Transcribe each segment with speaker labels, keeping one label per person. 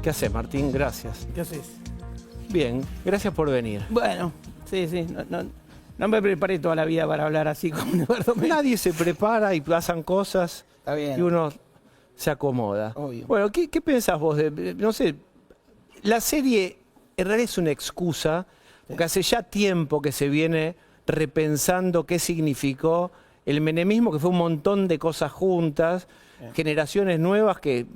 Speaker 1: ¿Qué haces, Martín? Gracias.
Speaker 2: ¿Qué haces?
Speaker 1: Bien, gracias por venir.
Speaker 2: Bueno, sí. No me preparé toda la vida para hablar así como Eduardo Menezes.
Speaker 1: Nadie se prepara y pasan cosas
Speaker 2: Está bien.
Speaker 1: y uno se acomoda.
Speaker 2: Obvio.
Speaker 1: Bueno, ¿qué pensás vos de, no sé, la serie en realidad es una excusa, porque hace ya tiempo que se viene repensando qué significó el menemismo, que fue un montón de cosas juntas, generaciones nuevas de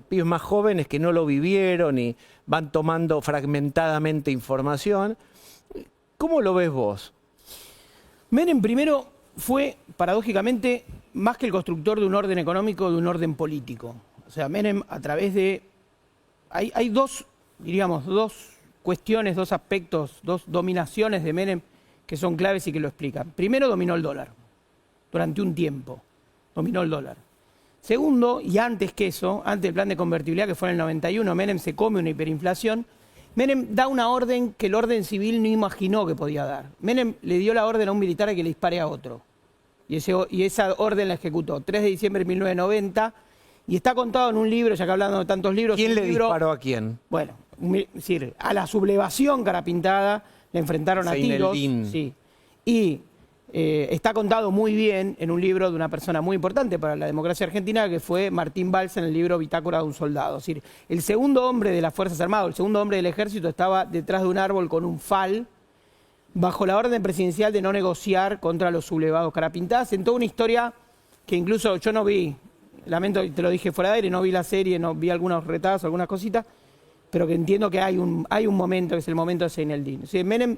Speaker 1: pibes más jóvenes que no lo vivieron y van tomando fragmentadamente información. ¿Cómo lo ves vos?
Speaker 2: Menem primero fue, paradójicamente, más que el constructor de un orden económico, de un orden político. O sea, Menem a través de... Hay dos, diríamos, dos cuestiones, dos aspectos, dos dominaciones de Menem que son claves y que lo explican. Primero, dominó el dólar. Durante un tiempo dominó el dólar. Segundo, y antes que eso, antes del plan de convertibilidad que fue en el 91, Menem se come una hiperinflación. Menem da una orden que el orden civil no imaginó que podía dar. Menem le dio la orden a un militar a que le dispare a otro. Y esa orden la ejecutó, 3 de diciembre de 1990, y está contado en un libro, ya que hablando de tantos libros...
Speaker 1: ¿Quién le disparó a quién?
Speaker 2: Bueno, es decir, a la sublevación carapintada le enfrentaron a tiros. Sí. Y está contado muy bien en un libro de una persona muy importante para la democracia argentina, que fue Martín Balsa, en el libro Bitácora de un soldado. Es decir, el segundo hombre de las Fuerzas Armadas, el segundo hombre del ejército, estaba detrás de un árbol con un fal, bajo la orden presidencial de no negociar contra los sublevados carapintadas, en toda una historia que incluso yo no vi, lamento, te lo dije fuera de aire, no vi la serie, no vi algunos retazos, algunas cositas, pero que entiendo que hay un momento, que es el momento de Seineldin. O sea, Menem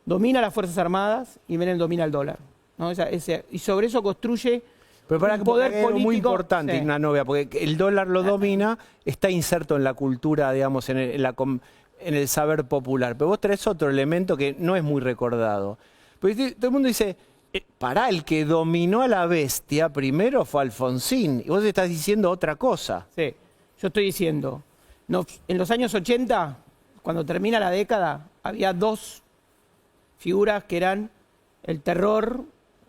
Speaker 2: domina las Fuerzas Armadas y Menem domina el dólar, ¿no? Y sobre eso construye un poder político
Speaker 1: muy importante,
Speaker 2: sí.
Speaker 1: Una novia, porque el dólar lo domina, está inserto en la cultura, digamos, en el saber popular. Pero vos traes otro elemento que no es muy recordado. Porque todo el mundo dice, el que dominó a la bestia primero fue Alfonsín, y vos estás diciendo otra cosa.
Speaker 2: Sí, yo estoy diciendo, en los años 80, cuando termina la década, había dos figuras que eran el terror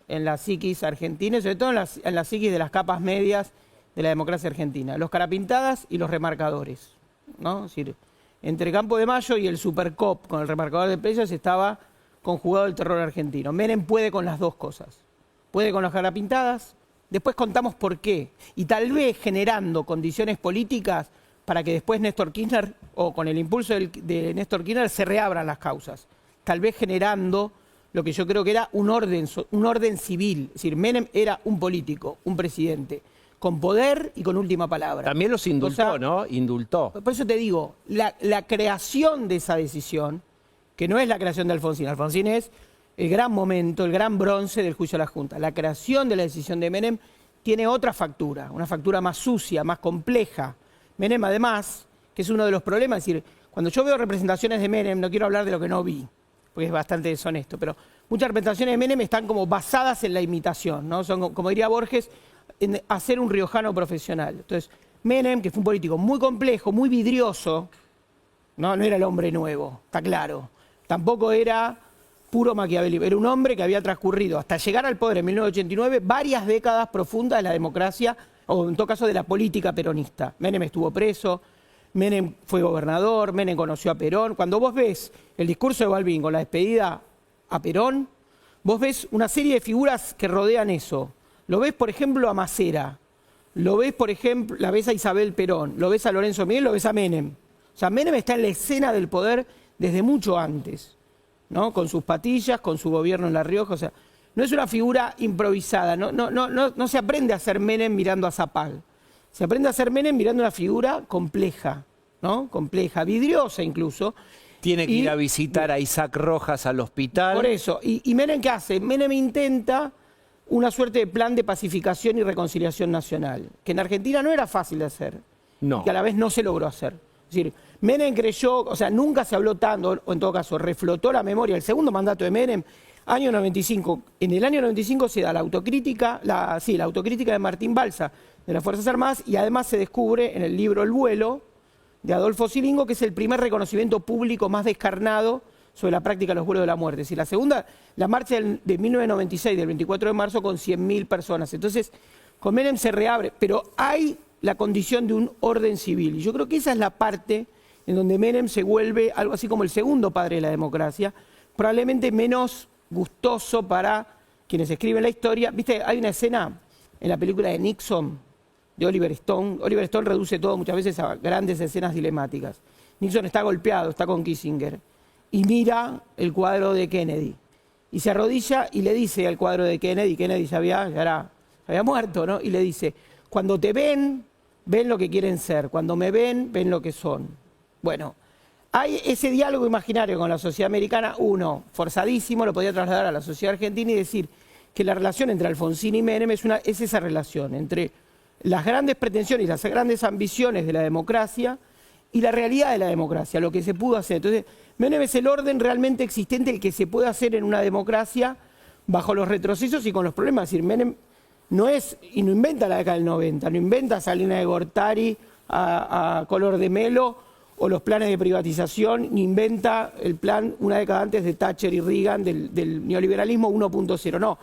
Speaker 2: en la psiquis argentina, y sobre todo en la psiquis de las capas medias de la democracia argentina, los carapintadas y los remarcadores, ¿no? Es decir, entre Campo de Mayo y el Supercop, con el remarcador de precios, estaba conjugado el terror argentino. Menem puede con las dos cosas. Puede con las carapintadas, después contamos por qué, y tal vez generando condiciones políticas para que después Néstor Kirchner, o con el impulso de Néstor Kirchner, se reabran las causas. Tal vez generando lo que yo creo que era un orden civil. Es decir, Menem era un político, un presidente, con poder y con última palabra.
Speaker 1: También los indultó, ¿no? Indultó.
Speaker 2: Por eso te digo, la creación de esa decisión, que no es la creación de Alfonsín. Alfonsín es el gran momento, el gran bronce del juicio a la Junta. La creación de la decisión de Menem tiene otra factura, una factura más sucia, más compleja. Menem, además, que es uno de los problemas, es decir, cuando yo veo representaciones de Menem, no quiero hablar de lo que no vi, porque es bastante deshonesto, pero muchas representaciones de Menem están como basadas en la imitación, ¿no? Son, como diría Borges, en hacer un riojano profesional. Entonces, Menem, que fue un político muy complejo, muy vidrioso, no era el hombre nuevo, está claro. Tampoco era puro maquiavelismo, era un hombre que había transcurrido hasta llegar al poder en 1989 varias décadas profundas de la democracia, o en todo caso de la política peronista. Menem estuvo preso, Menem fue gobernador, Menem conoció a Perón. Cuando vos ves el discurso de Balbín con la despedida a Perón, vos ves una serie de figuras que rodean eso. Lo ves, por ejemplo, a Macera, lo ves, por ejemplo, la ves a Isabel Perón, lo ves a Lorenzo Miguel, lo ves a Menem. O sea, Menem está en la escena del poder desde mucho antes, ¿no? Con sus patillas, con su gobierno en La Rioja. O sea, no es una figura improvisada, no se aprende a ser Menem mirando a Zapal. Se aprende a ser Menem mirando una figura compleja, ¿no? Compleja, vidriosa incluso.
Speaker 1: Tiene que ir a visitar a Isaac Rojas al hospital.
Speaker 2: Por eso. ¿Y Menem qué hace? Menem intenta una suerte de plan de pacificación y reconciliación nacional, que en Argentina no era fácil de hacer.
Speaker 1: No.
Speaker 2: Y que a la vez no se logró hacer. Es decir, Menem creyó, o sea, nunca se habló tanto, o en todo caso, reflotó la memoria. El segundo mandato de Menem, año 95. En el año 95 se da la autocrítica de Martín Balsa, de las Fuerzas Armadas, y además se descubre en el libro El vuelo, de Adolfo Silingo, que es el primer reconocimiento público más descarnado sobre la práctica de los vuelos de la muerte. Es decir, la segunda, la marcha de 1996, del 24 de marzo, con 100.000 personas. Entonces, con Menem se reabre, pero hay la condición de un orden civil. Y yo creo que esa es la parte en donde Menem se vuelve algo así como el segundo padre de la democracia, probablemente menos gustoso para quienes escriben la historia. Viste, hay una escena en la película de Nixon, de Oliver Stone. Oliver Stone reduce todo muchas veces a grandes escenas dilemáticas. Nixon está golpeado, está con Kissinger, y mira el cuadro de Kennedy. Y se arrodilla y le dice al cuadro de Kennedy, Kennedy ya había muerto, ¿no? Y le dice, cuando te ven, ven lo que quieren ser. Cuando me ven, ven lo que son. Bueno, hay ese diálogo imaginario con la sociedad americana, uno, forzadísimo, lo podía trasladar a la sociedad argentina y decir que la relación entre Alfonsín y Menem es esa relación entre las grandes pretensiones y las grandes ambiciones de la democracia y la realidad de la democracia, lo que se pudo hacer. Entonces, Menem es el orden realmente existente, el que se puede hacer en una democracia bajo los retrocesos y con los problemas. Es decir, Menem no es, y no inventa la década del 90, no inventa Salinas de Gortari a color de melo o los planes de privatización, ni inventa el plan una década antes de Thatcher y Reagan del neoliberalismo 1.0. No,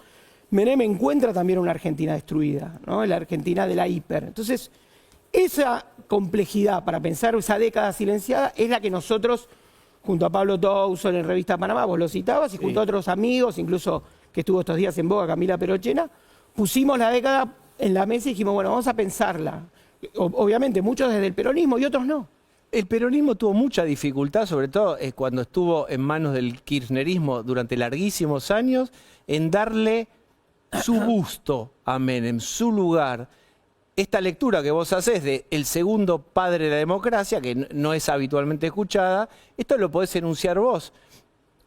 Speaker 2: Menem encuentra también una Argentina destruida, ¿no? La Argentina de la hiper. Entonces, esa complejidad para pensar esa década silenciada es la que nosotros, junto a Pablo Towson en Revista Panamá, vos lo citabas, y junto a otros amigos, incluso que estuvo estos días en boga, Camila Perochena, pusimos la década en la mesa y dijimos, bueno, vamos a pensarla. Obviamente, muchos desde el peronismo y otros no.
Speaker 1: El peronismo tuvo mucha dificultad, sobre todo cuando estuvo en manos del kirchnerismo durante larguísimos años, en darle su gusto a Menem, su lugar. Esta lectura que vos hacés de el segundo padre de la democracia, que no es habitualmente escuchada, esto lo podés enunciar vos.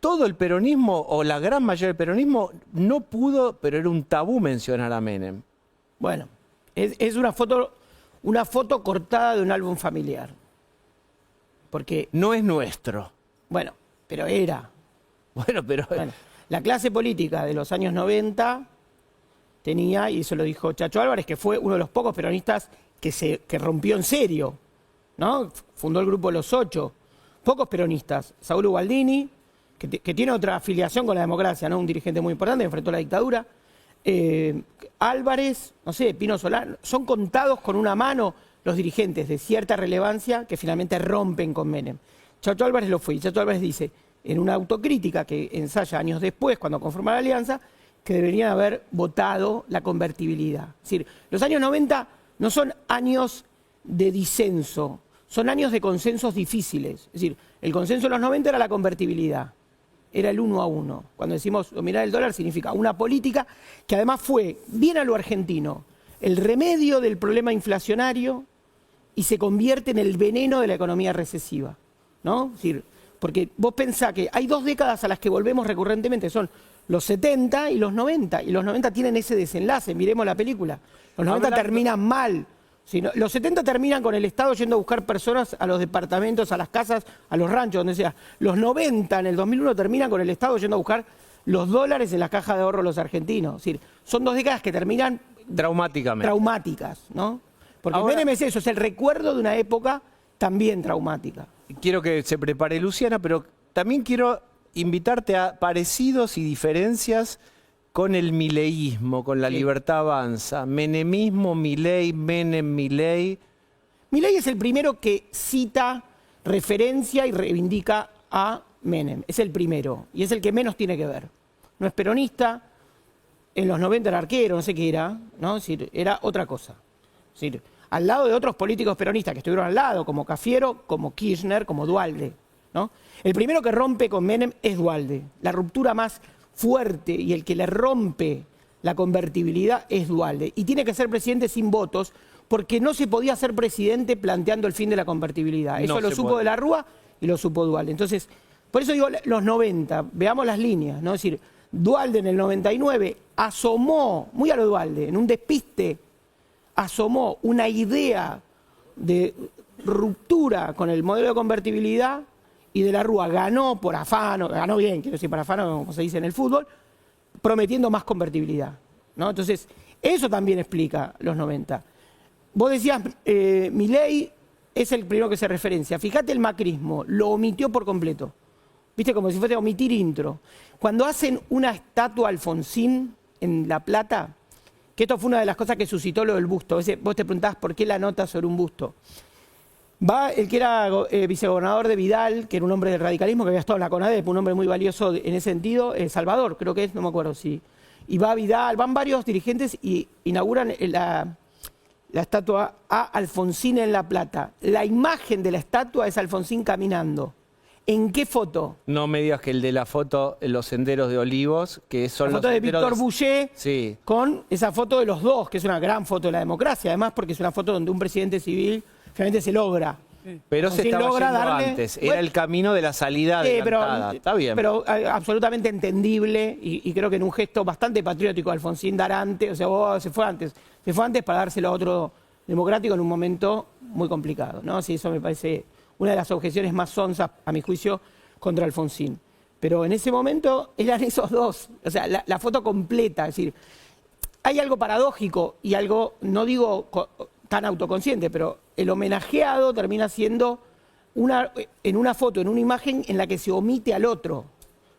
Speaker 1: Todo el peronismo, o la gran mayoría del peronismo, no pudo, pero era un tabú mencionar a Menem.
Speaker 2: Bueno, es una foto cortada de un álbum familiar. Porque
Speaker 1: no es nuestro.
Speaker 2: Bueno, pero era.
Speaker 1: Bueno,
Speaker 2: la clase política de los años 90 tenía, y eso lo dijo Chacho Álvarez, que fue uno de los pocos peronistas que rompió en serio, ¿no? Fundó el grupo Los Ocho. Pocos peronistas. Saúl Ubaldini, que tiene otra afiliación con la democracia, ¿no? Un dirigente muy importante, enfrentó la dictadura. Álvarez, no sé, Pino Solano, son contados con una mano los dirigentes de cierta relevancia que finalmente rompen con Menem. Chacho Álvarez lo fue, y Chacho Álvarez dice, en una autocrítica que ensaya años después, cuando conforma la alianza, que deberían haber votado la convertibilidad. Es decir, los años 90 no son años de disenso, son años de consensos difíciles. Es decir, el consenso de los 90 era la convertibilidad, era el 1 a 1. Cuando decimos dominar el dólar significa una política que además fue, bien a lo argentino, el remedio del problema inflacionario y se convierte en el veneno de la economía recesiva, ¿no? Es decir, porque vos pensás que hay dos décadas a las que volvemos recurrentemente, son los 70 y los 90, y los 90 tienen ese desenlace, miremos la película. Los 90 terminan mal. Los 70 terminan con el Estado yendo a buscar personas a los departamentos, a las casas, a los ranchos, donde sea. Los 90 en el 2001 terminan con el Estado yendo a buscar los dólares en las cajas de ahorro de los argentinos. Es decir, son dos décadas que terminan traumáticas, ¿no? Porque Menem es eso, es el recuerdo de una época también traumática.
Speaker 1: Quiero que se prepare Luciana, pero también quiero invitarte a parecidos y diferencias con el mileísmo, con la Libertad Avanza. Menemismo, Milei, Menem, Milei.
Speaker 2: Milei es el primero que cita, referencia y reivindica a Menem. Es el primero y es el que menos tiene que ver. No es peronista, en los 90 era arquero, no sé qué era, ¿no? Es decir, era otra cosa. Es decir, al lado de otros políticos peronistas que estuvieron al lado, como Cafiero, como Kirchner, como Duhalde, ¿no? El primero que rompe con Menem es Duhalde. La ruptura más fuerte y el que le rompe la convertibilidad es Duhalde. Y tiene que ser presidente sin votos porque no se podía ser presidente planteando el fin de la convertibilidad. Eso lo supo de la Rúa y lo supo Duhalde. Entonces, por eso digo los 90, veamos las líneas, ¿no? Es decir, Duhalde en el 99 asomó, muy a lo Duhalde, en un despiste, asomó una idea de ruptura con el modelo de convertibilidad y de la Rúa ganó por afano, ganó bien, quiero decir, por afano, como se dice en el fútbol, prometiendo más convertibilidad, ¿no? Entonces, eso también explica los 90. Vos decías, Milei es el primero que se referencia. Fíjate el macrismo, lo omitió por completo. ¿Viste? Como si fuese omitir intro. Cuando hacen una estatua a Alfonsín en La Plata, que esto fue una de las cosas que suscitó lo del busto. Vos te preguntabas por qué la nota sobre un busto. Va el que era vicegobernador de Vidal, que era un hombre del radicalismo, que había estado en la CONADEP, un hombre muy valioso en ese sentido, Salvador, creo que es, no me acuerdo si. Y va Vidal, van varios dirigentes y inauguran la estatua a Alfonsín en La Plata. La imagen de la estatua es Alfonsín caminando. ¿En qué foto?
Speaker 1: No me digas que el de la foto, los senderos de Olivos, que son
Speaker 2: La foto de Víctor Boucher,
Speaker 1: sí,
Speaker 2: con esa foto de los dos, que es una gran foto de la democracia, además porque es una foto donde un presidente civil finalmente se logra.
Speaker 1: pero se estaba
Speaker 2: logra
Speaker 1: yendo
Speaker 2: darle,
Speaker 1: antes.
Speaker 2: bueno,
Speaker 1: Era el camino de la salida adelantada. Está bien.
Speaker 2: Pero absolutamente entendible y creo que en un gesto bastante patriótico Alfonsín dar antes, o sea, se fue antes para dárselo a otro democrático en un momento muy complicado, ¿no? Sí, eso me parece una de las objeciones más sonzas, a mi juicio, contra Alfonsín. Pero en ese momento eran esos dos, o sea, la foto completa, es decir, hay algo paradójico y algo, no digo tan autoconsciente, pero el homenajeado termina siendo en una foto, en una imagen en la que se omite al otro.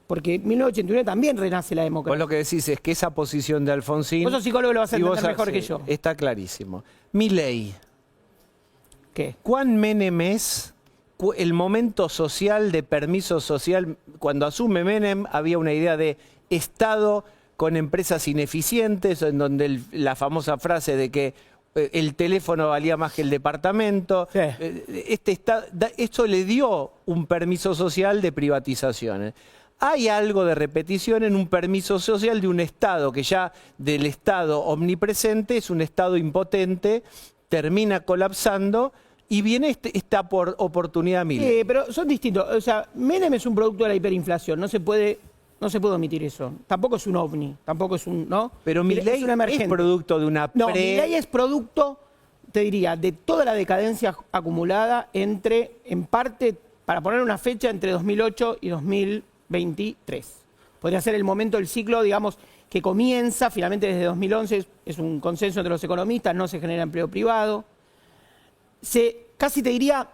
Speaker 2: Porque en 1989 también renace la
Speaker 1: Vos
Speaker 2: democracia.
Speaker 1: lo que decís es que esa posición de Alfonsín...
Speaker 2: Vos sos psicólogo, lo vas a
Speaker 1: y vos
Speaker 2: entender mejor
Speaker 1: sí,
Speaker 2: que yo.
Speaker 1: Está clarísimo. Milei,
Speaker 2: ¿Qué?
Speaker 1: ¿cuán Menem es el momento social de permiso social? Cuando asume Menem había una idea de Estado con empresas ineficientes, en donde la famosa frase de que el teléfono valía más que el departamento.
Speaker 2: Sí.
Speaker 1: Esto le dio un permiso social de privatizaciones. Hay algo de repetición en un permiso social de un Estado que ya del Estado omnipresente es un Estado impotente, termina colapsando y viene esta oportunidad Milei.
Speaker 2: Pero son distintos. O sea, Menem es un producto de la hiperinflación. No se puede omitir eso. Tampoco es un ovni. Tampoco es un. ¿No?
Speaker 1: Pero Milei
Speaker 2: un emergente.
Speaker 1: es producto de una
Speaker 2: No, Milei es producto, te diría, de toda la decadencia acumulada en parte, para poner una fecha, entre 2008 y 2023. Podría ser el momento del ciclo, digamos, que comienza finalmente desde 2011, es un consenso entre los economistas, no se genera empleo privado. Casi te diría,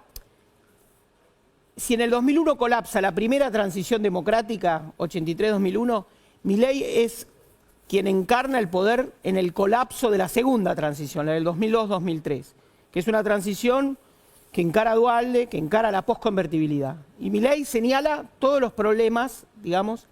Speaker 2: si en el 2001 colapsa la primera transición democrática, 83-2001, Milei es quien encarna el poder en el colapso de la segunda transición, la del 2002-2003, que es una transición que encara a Duhalde, que encara la posconvertibilidad. Y Milei señala todos los problemas, digamos,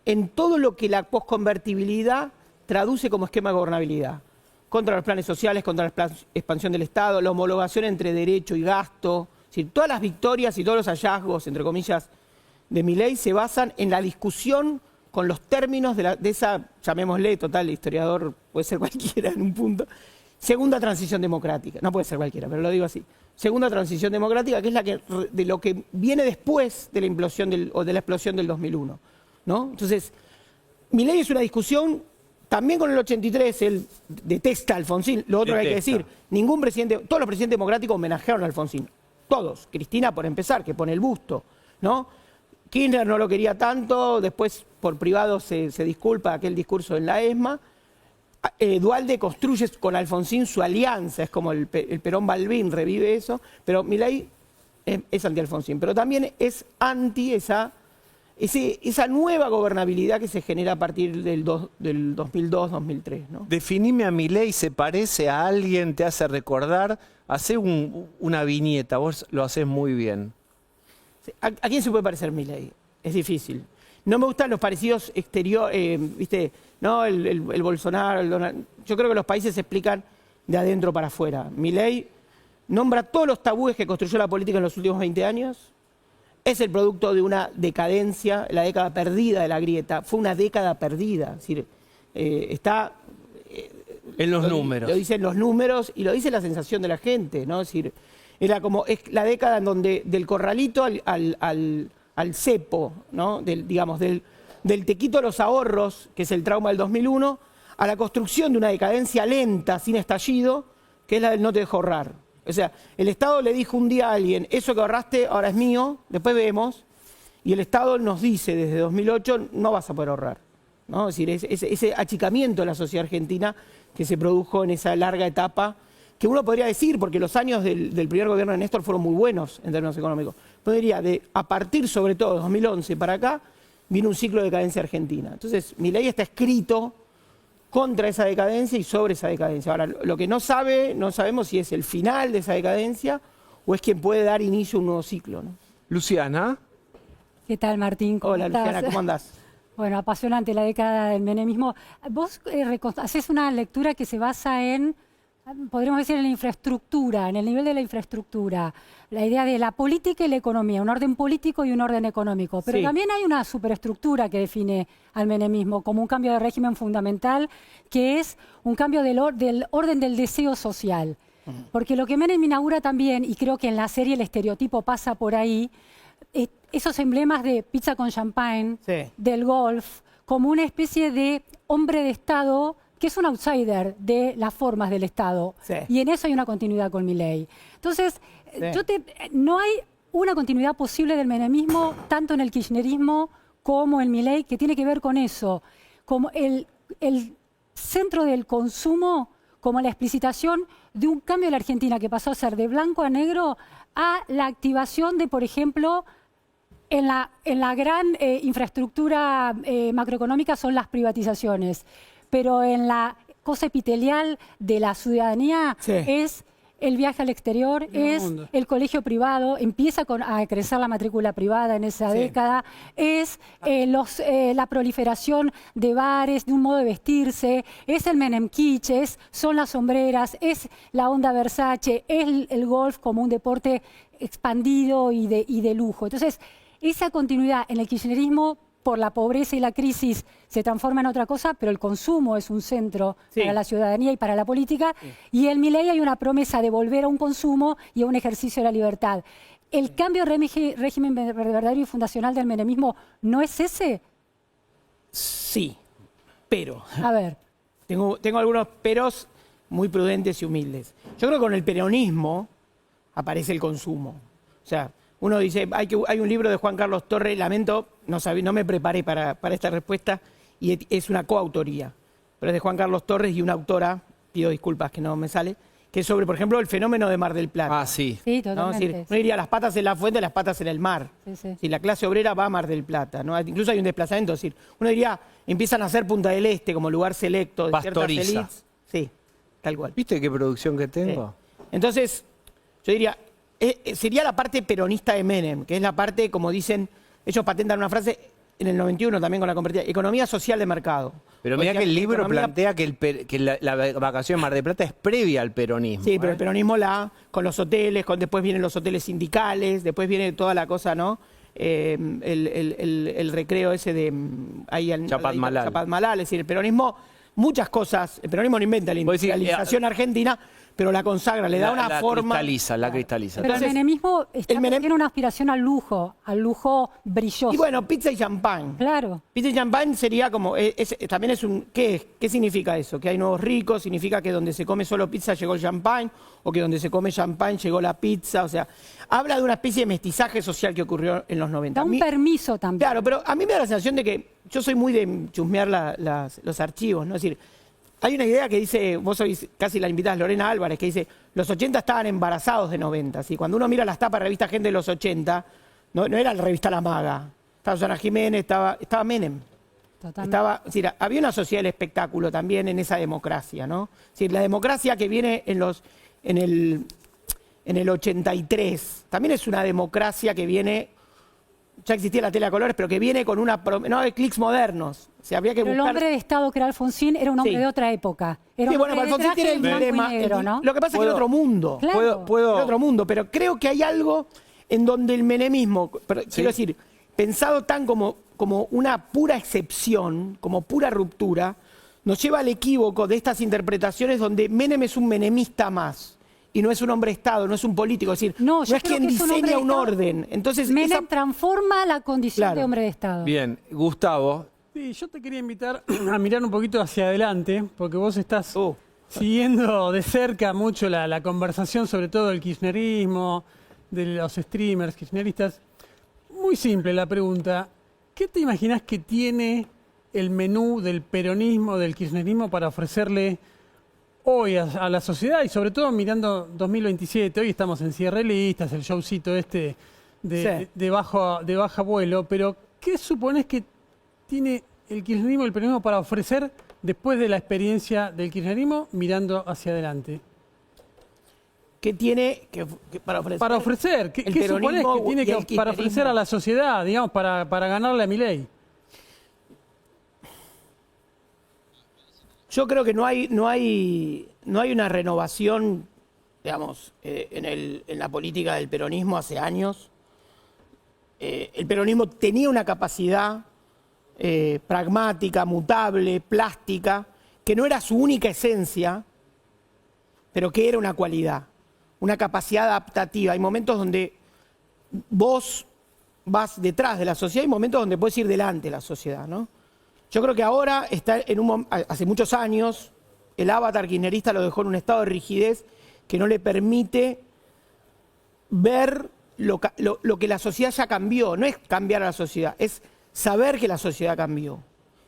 Speaker 2: en todo lo que la posconvertibilidad traduce como esquema de gobernabilidad. Contra los planes sociales, contra la expansión del Estado, la homologación entre derecho y gasto. Es decir, todas las victorias y todos los hallazgos, entre comillas, de Milei se basan en la discusión con los términos de esa, llamémosle, total, historiador puede ser cualquiera en un punto, segunda transición democrática. No puede ser cualquiera, pero lo digo así. Segunda transición democrática, que es de lo que viene después de la implosión de la explosión del 2001, ¿no? Entonces, Milei es una discusión. También con el 83, él detesta a Alfonsín. Lo otro que hay que decir, todos los presidentes democráticos homenajearon a Alfonsín. Todos. Cristina, por empezar, que pone el busto, ¿no? Kirchner no lo quería tanto, después por privado se disculpa aquel discurso en la ESMA. Duhalde construye con Alfonsín su alianza, es como el Perón-Balbín, revive eso. Pero Milei es anti-Alfonsín, pero también es anti esa nueva gobernabilidad que se genera a partir del 2002-2003, ¿no?
Speaker 1: Definime a Milei, ¿se parece a alguien? ¿Te hace recordar? Hacé una viñeta, vos lo hacés muy bien.
Speaker 2: ¿A quién se puede parecer Milei? Es difícil. No me gustan los parecidos exteriores, ¿viste? No, el Bolsonaro, el Donald. Yo creo que los países se explican de adentro para afuera. Milei nombra todos los tabúes que construyó la política en los últimos 20 años. Es el producto de una decadencia, la década perdida de la grieta. Fue una década perdida. Es decir, está...
Speaker 1: en los números.
Speaker 2: Lo dicen los números y lo dice la sensación de la gente, ¿no? Es decir, es la década en donde del corralito al cepo, ¿no? Del te quito los ahorros, que es el trauma del 2001, a la construcción de una decadencia lenta, sin estallido, que es la del no te dejo ahorrar. O sea, el Estado le dijo un día a alguien, eso que ahorraste ahora es mío, después vemos, y el Estado nos dice desde 2008, no vas a poder ahorrar, ¿no? Es decir, ese achicamiento de la sociedad argentina que se produjo en esa larga etapa, que uno podría decir, porque los años del primer gobierno de Néstor fueron muy buenos en términos económicos, pero diría, a partir sobre todo de 2011 para acá, vino un ciclo de decadencia argentina. Entonces, Milei está escrito contra esa decadencia y sobre esa decadencia. Ahora, lo que no sabemos si es el final de esa decadencia o es quien puede dar inicio a un nuevo ciclo, ¿no?
Speaker 1: Luciana.
Speaker 3: ¿Qué tal, Martín? ¿Cómo
Speaker 2: Hola,
Speaker 3: estás?
Speaker 2: Luciana, ¿cómo andás?
Speaker 3: Bueno, apasionante la década del menemismo. Vos haces una lectura que se basa en, podríamos decir, en la infraestructura, en el nivel de la infraestructura, la idea de la política y la economía, un orden político y un orden económico. Pero
Speaker 2: Sí.
Speaker 3: también hay una superestructura que define al menemismo como un cambio de régimen fundamental, que es un cambio del orden del deseo social. Porque lo que Menem inaugura también, y creo que en la serie el estereotipo pasa por ahí, esos emblemas de pizza con champagne,
Speaker 2: Sí.
Speaker 3: del golf, como una especie de hombre de Estado que es un outsider de las formas del Estado.
Speaker 2: Sí.
Speaker 3: Y en eso hay una continuidad con Milei. Entonces,
Speaker 2: Sí.
Speaker 3: no hay una continuidad posible del menemismo, tanto en el kirchnerismo como en Milei, que tiene que ver con eso, como el centro del consumo, como la explicitación de un cambio de la Argentina que pasó a ser de blanco a negro a la activación de, por ejemplo, en la gran infraestructura macroeconómica son las privatizaciones, pero en la cosa epitelial de la ciudadanía
Speaker 2: Sí.
Speaker 3: es el viaje al exterior, es el colegio privado, empieza a crecer la matrícula privada en esa
Speaker 2: Sí.
Speaker 3: década, es la proliferación de bares, de un modo de vestirse, es el Menem Kitsch, son las sombreras, es la onda Versace, es el golf como un deporte expandido y de lujo. Entonces, esa continuidad en el kirchnerismo, por la pobreza y la crisis, se transforma en otra cosa, pero el consumo es un centro
Speaker 2: Sí.
Speaker 3: para la ciudadanía y para la política. Y en Milei hay una promesa de volver a un consumo y a un ejercicio de la libertad. ¿El cambio de régimen verdadero y fundacional del menemismo no es ese?
Speaker 2: Sí, pero
Speaker 3: A ver,
Speaker 2: tengo algunos peros muy prudentes y humildes. Yo creo que con el peronismo aparece el consumo. O sea, uno dice, hay un libro de Juan Carlos Torres, lamento, no me preparé para esta respuesta, y es una coautoría, pero es de Juan Carlos Torres y una autora, pido disculpas que no me sale, que es sobre, por ejemplo, el fenómeno de Mar del Plata.
Speaker 1: Ah, sí.
Speaker 3: sí,
Speaker 2: ¿No? Es
Speaker 3: totalmente.
Speaker 2: decir, uno diría las patas en la fuente, las patas en el mar.
Speaker 3: Sí, sí.
Speaker 2: Si la clase obrera va a Mar del Plata, ¿no? Incluso hay un desplazamiento, es decir, uno diría, empiezan a hacer Punta del Este como lugar selecto de
Speaker 1: Pastoriza.
Speaker 2: ciertas élites. Sí, tal cual.
Speaker 1: ¿Viste qué producción que tengo?
Speaker 2: Entonces, yo diría, sería la parte peronista de Menem, que es la parte, como dicen, ellos patentan una frase en el 91 también con la convertida, economía social de mercado.
Speaker 1: Pero
Speaker 2: O
Speaker 1: mira
Speaker 2: sea,
Speaker 1: que el libro
Speaker 2: economía-
Speaker 1: plantea que la vacación en Mar del Plata es previa al peronismo.
Speaker 2: Sí, pero el peronismo con los hoteles, después vienen los hoteles sindicales, después viene toda la cosa, ¿no? El recreo ese de ahí en
Speaker 1: Chapadmalal.
Speaker 2: Chapadmalal, es decir, el peronismo, muchas cosas, el peronismo no inventa la
Speaker 1: Vos decís,
Speaker 2: industrialización argentina, pero la consagra, le da una
Speaker 1: la
Speaker 2: forma.
Speaker 1: La cristaliza.
Speaker 3: Pero
Speaker 2: Entonces,
Speaker 3: el menemismo tiene una aspiración al lujo brilloso.
Speaker 2: Y bueno, pizza y champán.
Speaker 3: Claro.
Speaker 2: Pizza y champán sería como, también es un, ¿qué significa eso? Que hay nuevos ricos, significa que donde se come solo pizza llegó el champán, o que donde se come champán llegó la pizza, o sea, habla de una especie de mestizaje social que ocurrió en los 90.
Speaker 3: Da
Speaker 2: A
Speaker 3: un
Speaker 2: mí-
Speaker 3: permiso también.
Speaker 2: Claro, pero a mí me da la sensación de que yo soy muy de chusmear los archivos, ¿no? Es decir, hay una idea que dice, vos sois casi la invitada Lorena Álvarez, que dice, los 80 estaban embarazados de 90. ¿Sí? Cuando uno mira las tapas de revista Gente de los 80, no era la revista La Maga. Estaba Susana Jiménez, estaba Menem.
Speaker 3: Totalmente.
Speaker 2: Es decir, había una sociedad del espectáculo también en esa democracia, ¿no? Es decir, la democracia que viene en el 83, también es una democracia que viene, ya existía la tele a colores, pero que viene con no de clics modernos. O sea, había que
Speaker 3: Pero el
Speaker 2: buscar.
Speaker 3: hombre de Estado que era Alfonsín era un hombre
Speaker 2: Sí.
Speaker 3: de otra época. Era
Speaker 2: Sí,
Speaker 3: un
Speaker 2: bueno,
Speaker 3: hombre de
Speaker 2: Alfonsín
Speaker 3: traje
Speaker 2: tiene el
Speaker 3: blanco y
Speaker 2: dilema.
Speaker 3: negro, ¿no?
Speaker 2: Lo que pasa es que era otro mundo.
Speaker 3: Claro.
Speaker 1: ¿Puedo?
Speaker 2: Era otro mundo, pero creo que hay algo en donde el menemismo, quiero decir, pensado tan como una pura excepción, como pura ruptura, nos lleva al equívoco de estas interpretaciones donde Menem es un menemista más y no es un hombre de Estado, no es un político, es decir,
Speaker 3: No,
Speaker 2: no
Speaker 3: yo
Speaker 2: es
Speaker 3: creo
Speaker 2: quien
Speaker 3: que es un hombre
Speaker 2: diseña
Speaker 3: de
Speaker 2: un
Speaker 3: Estado.
Speaker 2: orden. Entonces,
Speaker 3: Menem transforma la condición
Speaker 2: Claro.
Speaker 3: de hombre de Estado.
Speaker 1: Bien, Gustavo.
Speaker 4: Sí, yo te quería invitar a mirar un poquito hacia adelante, porque vos estás
Speaker 2: Oh.
Speaker 4: siguiendo de cerca mucho la conversación, sobre todo del kirchnerismo, de los streamers kirchneristas. Muy simple la pregunta, ¿qué te imaginás que tiene el menú del peronismo, del kirchnerismo para ofrecerle hoy a la sociedad y sobre todo mirando 2027? Hoy estamos en cierre de listas, el showcito este
Speaker 2: Sí.
Speaker 4: de baja vuelo, pero ¿qué supones que tiene el kirchnerismo y el peronismo para ofrecer después de la experiencia del kirchnerismo mirando hacia adelante?
Speaker 2: ¿Qué tiene para ofrecer?
Speaker 4: Para ofrecer, ¿qué
Speaker 2: el
Speaker 4: suponés
Speaker 2: peronismo
Speaker 4: que tiene
Speaker 2: y el
Speaker 4: para ofrecer
Speaker 2: kirchnerismo?
Speaker 4: a la sociedad, digamos, para ganarle a Milei?
Speaker 2: Yo creo que no hay una renovación, digamos, en la política del peronismo hace años. El peronismo tenía una capacidad pragmática, mutable, plástica, que no era su única esencia, pero que era una cualidad, una capacidad adaptativa. Hay momentos donde vos vas detrás de la sociedad y momentos donde puedes ir delante de la sociedad, ¿no? Yo creo que ahora está hace muchos años, el avatar kirchnerista lo dejó en un estado de rigidez que no le permite ver lo que la sociedad ya cambió. No es cambiar a la sociedad, es saber que la sociedad cambió.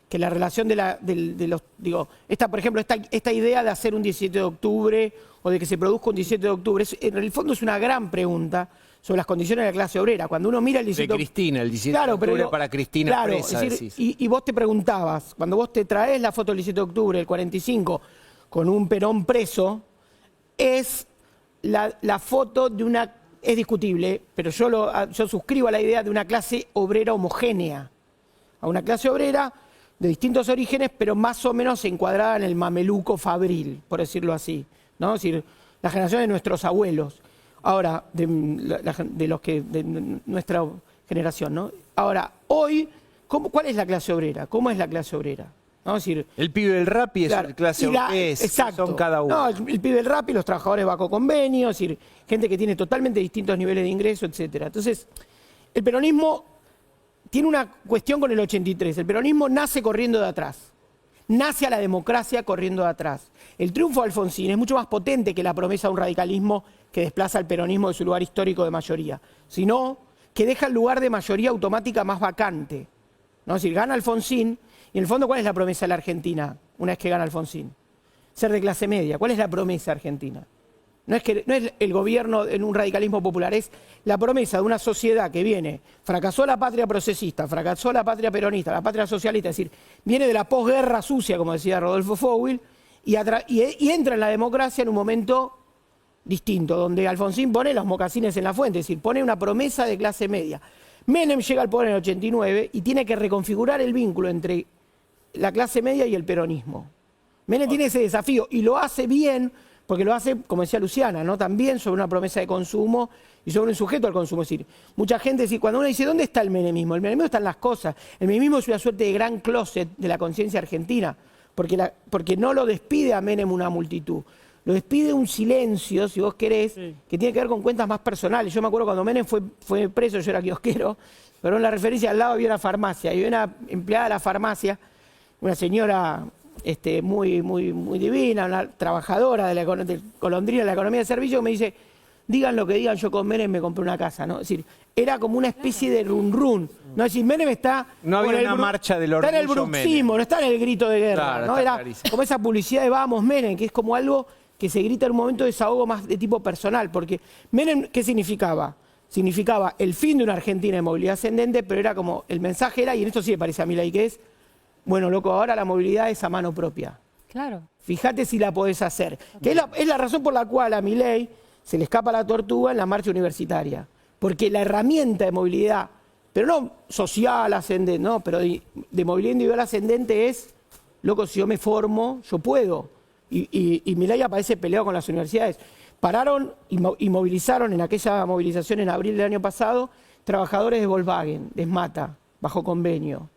Speaker 2: Que la relación por ejemplo, esta idea de hacer un 17 de octubre o de que se produzca un 17 de octubre, en el fondo es una gran pregunta sobre las condiciones de la clase obrera. Cuando uno mira el 17
Speaker 1: De Cristina, el 17 de octubre para Cristina
Speaker 2: claro,
Speaker 1: presa,
Speaker 2: es decir,
Speaker 1: decís.
Speaker 2: y vos te preguntabas, cuando vos te traes la foto del 17 de octubre del 45 con un Perón preso, es la foto de una, es discutible, pero yo suscribo a la idea de una clase obrera homogénea, a una clase obrera de distintos orígenes, pero más o menos encuadrada en el mameluco fabril, por decirlo así, ¿no? Es decir, la generación de nuestros abuelos. Ahora, de nuestra generación, ¿no? Ahora, hoy, ¿cuál es la clase obrera? ¿Cómo es la clase obrera? ¿No? Es decir,
Speaker 1: El pibe del Rappi es
Speaker 2: claro,
Speaker 1: clase obrera,
Speaker 2: exacto.
Speaker 1: son cada uno.
Speaker 2: No, el pibe del Rappi, los trabajadores bajo convenio, es decir, gente que tiene totalmente distintos niveles de ingreso, etcétera. Entonces, el peronismo tiene una cuestión con el 83. El peronismo nace corriendo de atrás. Nace a la democracia corriendo de atrás. El triunfo de Alfonsín es mucho más potente que la promesa de un radicalismo que desplaza al peronismo de su lugar histórico de mayoría, sino que deja el lugar de mayoría automática más vacante, ¿no? Es decir, gana Alfonsín, y en el fondo, ¿cuál es la promesa de la Argentina una vez que gana Alfonsín? Ser de clase media. ¿Cuál es la promesa argentina? No es el gobierno en un radicalismo popular, es la promesa de una sociedad que viene, fracasó la patria procesista, fracasó la patria peronista, la patria socialista, es decir, viene de la posguerra sucia, como decía Rodolfo Fouil, y entra en la democracia en un momento distinto, donde Alfonsín pone los mocasines en la fuente, es decir, pone una promesa de clase media. Menem llega al poder en el 89 y tiene que reconfigurar el vínculo entre la clase media y el peronismo. Menem tiene ese desafío y lo hace bien, porque lo hace, como decía Luciana, ¿no? También sobre una promesa de consumo y sobre un sujeto al consumo. Es decir, mucha gente, cuando uno dice, ¿dónde está el menemismo? El menemismo está en las cosas. El menemismo es una suerte de gran closet de la conciencia argentina, porque no lo despide a Menem una multitud. Lo despide un silencio, si vos querés,
Speaker 4: sí,
Speaker 2: que tiene que ver con cuentas más personales. Yo me acuerdo cuando Menem fue preso, yo era kiosquero, pero en la referencia al lado había una farmacia, y había una empleada de la farmacia, una señora muy divina, una trabajadora de golondrina de la economía de servicio, que me dice, digan lo que digan, yo con Menem me compré una casa, ¿no? Es decir, era como una especie de run. No, es decir, Menem está...
Speaker 1: No había una marcha del orgullo.
Speaker 2: Está en el bruxismo, no está en el grito de guerra,
Speaker 1: Claro,
Speaker 2: ¿no?
Speaker 1: está
Speaker 2: Era
Speaker 1: clarísimo.
Speaker 2: como esa publicidad de vamos Menem, que es como algo que se grita en un momento de desahogo más de tipo personal, porque Menem, ¿qué significaba? Significaba el fin de una Argentina de movilidad ascendente, pero era como, el mensaje era, y en esto sí me parece a Milei, que es, bueno, loco, ahora la movilidad es a mano propia.
Speaker 3: Claro.
Speaker 2: Fíjate si la podés hacer. Que es la razón por la cual a Milei se le escapa la tortuga en la marcha universitaria. Porque la herramienta de movilidad, pero no social ascendente, no, pero de movilidad individual ascendente es, loco, si yo me formo, yo puedo. Y Milei aparece peleado con las universidades. Pararon y movilizaron en aquella movilización en abril del año pasado trabajadores de Volkswagen, de Esmata, bajo convenio.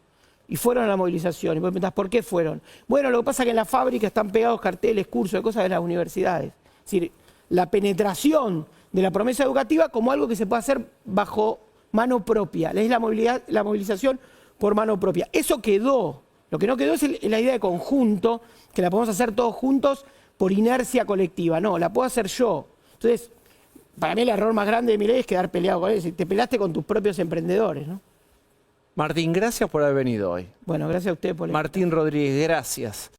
Speaker 2: Y fueron a la movilización. Y vos me preguntás, ¿por qué fueron? Bueno, lo que pasa es que en la fábrica están pegados carteles, cursos, de cosas de las universidades. Es decir, la penetración de la promesa educativa como algo que se puede hacer bajo mano propia. Es la movilización por mano propia. Eso quedó. Lo que no quedó es la idea de conjunto, que la podemos hacer todos juntos por inercia colectiva. No, la puedo hacer yo. Entonces, para mí el error más grande de Milei es quedar peleado con él. Te peleaste con tus propios emprendedores, ¿no?
Speaker 1: Martín, gracias por haber venido hoy.
Speaker 2: Bueno, gracias a usted por
Speaker 1: Martín Rodríguez, gracias.